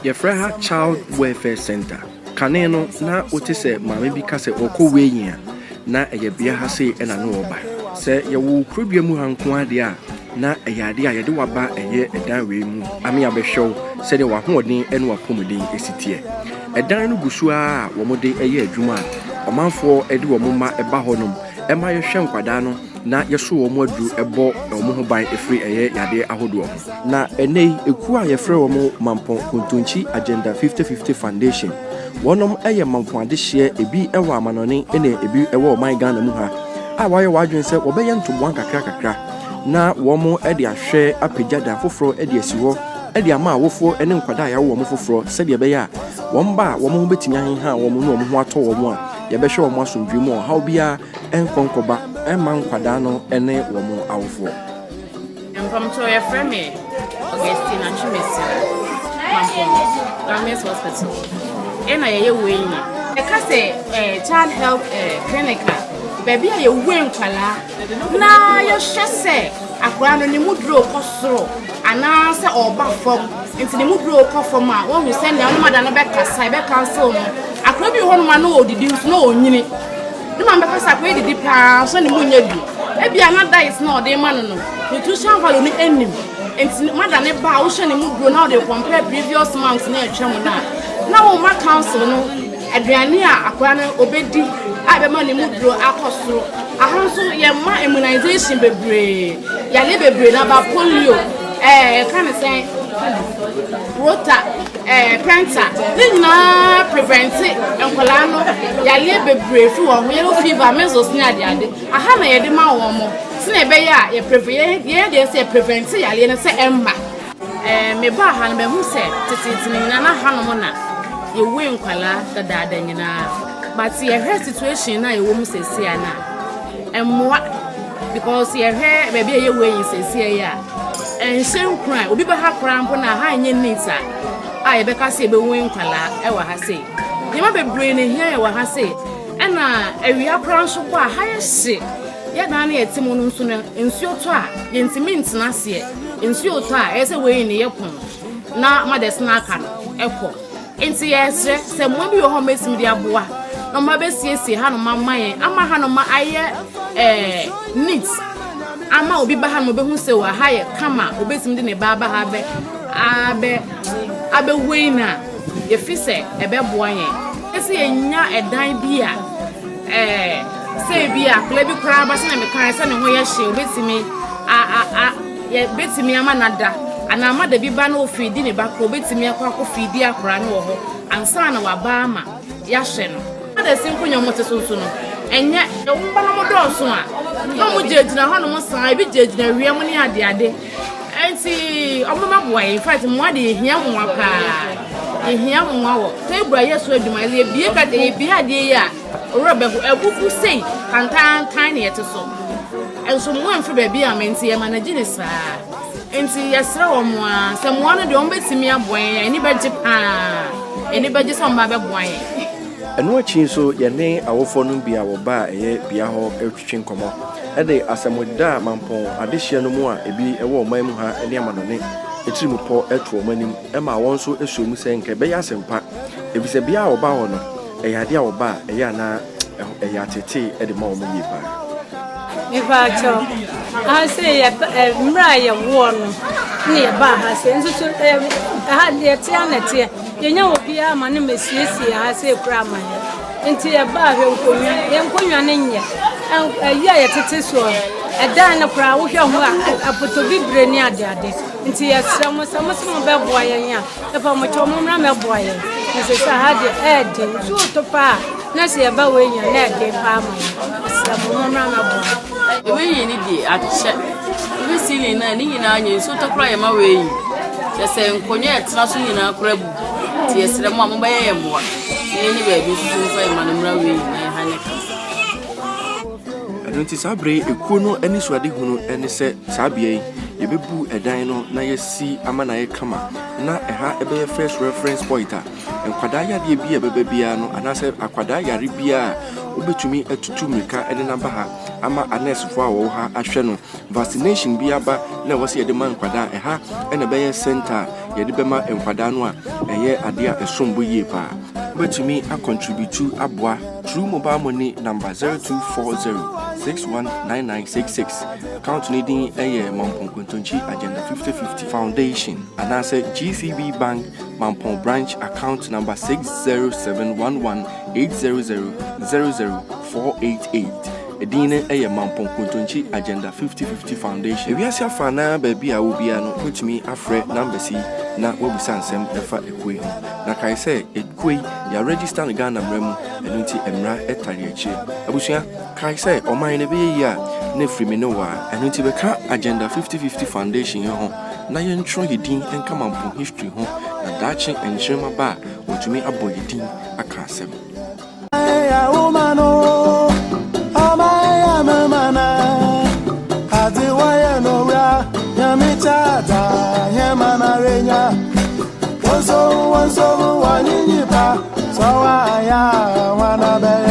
Yefreha Child Welfare Center. Kaneno na otise maame bi kase okɔwe yin na eyebia ha se na no oba. Se ye wo krobia mu hanko ade a na eyade a yede waba eye edan we mu. Ame abehwew se de wa hoɔden ene wa pomuden esitie. Edan no gusu a wo mode eye adwuma a ɔmanfo ede wo ma eba hɔnom ema ye hwɛ nkwada no na yeso wo mo adu ebo wo ho ban efri eye yade ahodo na enei eku a yefre wo mo Mampong Kontonkyi Agenda 50-50 Foundation wonom eye mampon adehye ebi ewa amanone ene ebi ewa oman Ghana mu ha a waye wadwen se wo beye ntobo kakra na wo mo ede ahwe apegyada foforo ede asiwo ede ama awofo ene nkwada ya wo mo foforo se de beye a wo mba wo mo betimi ahenha wo mo no mo ho ato wo mo a ye be hwe wo mo asomdwe mo ha obia enkonkoba man kwadano ene wo mo awofo from to your friend me Augustine and Chimesi Mampong Government Hospital ena ye we e ka say child health clinic baby ye we nkwala na ye hwese akwa no ni mudro kosoro ana se oba fom enti ni mudro kofom a wo hu se na no mada no be kasa be cancel no akwa bi ho no ma no odidi no onyini no man be kasa kwa didi pa so ni munya bi e bia na diet na ode ma no nutrition value ni enim enti mada ne ba wo hwe ni mudro na ode compare previous months na etwem na wo ma council no aduane a akwa no obedi a be ma ni mudro akosoro ahanso ye ma immunization bebre ya le bebre na ba polio kan say rota penta ni na prevent enkola no ya le bebre fu wo yellow fever measles ni ade aha na ye de ma wo mo se na be ya ye prevent ye de say prevent ya le na say emma me ba ha na be hu say titi na ha no mo na ye we enkola dada nyina but ye health situation na ye wo mu sesi ana emwa because ye he baby ye we yin sesi ya shen kran obi ba ha kran po na ha nye nita a ye be ka se be we nkwala e wa ha se ye ma be brain here ye wa ha se e na awia kran so kwa ha ye hye ye na na yetimu no nso no nsuo to a ye ntimi ntena se nsuo to a e se we yin ye pon na ma de snack no ekọ enti ye se mo bi ho mesim di aboa no ma be siesie ha no ma yen ama ha no ma aye neat ama obi ba ha no be hu se wa ha ye kama obesim de ne ba ha be abe weina ye fi se ebe boa yen ese ye nya edan bi a se bi a kle bi kra ba se na me kan se ne ho ye hye obetimi ye betimi ama nada ana ama da bi ba na ofidi ne ba kra obetimi akwa fidi akra ne wo ho ansa na wa ba ama ya hye no ada sinkunyo mote sunsu no enye mba no modoso a no mo jejina ho no mo san bi jejina wiem ne ade enti omama boa in fact mo ade ehia mo aka ehia mo wo tebra yeso aduma le bie ka de bie ade ya orobe ebuku sei kantan ne yete so enso mo anfe ba bia menti e manage ne sa enti yesra wo mo a se mo no de on betimi aboa eni beje pa eni beje so mba be boa eno achi so ye ne awofo no bia wo ba eye bia ho etwetwe nkomo ede asamoda Mampong adehye no mu a ebi ewo oman mu ha ene amanone etiri mu po eto omanim ema won so esuomu se nke be ya sempa ebise bia wo ba ho no eyade a wo ba eye na eya tete ede ma wo yi ba me ba cho ha se ye mra ye wo no ne ye ba ha se nso ha ye tie anete ye nya obi a ma ne mesiesie ha se kura ma ye nti ye ba hwe nkonwa ne nya ya ye tete so edan na kura wo hwe ho apoto bibre ni ade nti ye sramo samo be boa ye nya e pa mo cho mo mra me boa ye nti sa ha de so to pa na se ye ba we nya na de pa ma sramo mo mra me boa we yin ni di ache we sili na ni nyina anya so to kura ye ma we yin ye se nkonya etna so nyina kura bu ti ye sramo mo ba ye boa ni ba bi so so ye ma no mra we yin na ha ne adonti sabre ekuo no ani suade hunu ene se sabia yi yɛbɛbu ɛdan no na yɛsi ama na yɛkama na ɛha ɛbɛyɛ first reference point a nkwadaa yadeɛ bi a bɛbɛ biara no anaasɛ akwadaa yare biara wobɛtumi atutu mmirika ɛde naba ha ama anesfoɔ a wɔwɔ ha ahwɛ no vaccination bi aba na ɛwɔ sɛ yɛde ma nkwadaa ɛha ɛna ɛbɛyɛ center yɛde bɛma nkwadaa no a ɛyɛ adeɛ a ɛsombo yie paa wobɛtumi acontribute aboa through mobile money number 0240619966 account needing MAMPONG KONTONKYI AGENDA 5050 Foundation and answer GCB Bank MAMPONG branch account number 6071180000488 Edine MAMPONG KONTONKYI AGENDA 5050 Foundation. If you are fana baby a will be an put me a friend number C na wobisa nsɛm ɛfa ekwe ho na kai sɛ ekwe ya register no Ghana mremu ɛno nti emra ɛtare akyi abusua kai sɛ ɔman ne bɛyɛ yi a na frimi no wa ɛno nti bɛka Agenda 5050 Foundation ho na yɛntro yɛdin ɛnka Mampong history ho na daakye enkyerema ba wɔtumi abɔ yɛdin aka asɛm One so one, one in your pa, so I wanna be.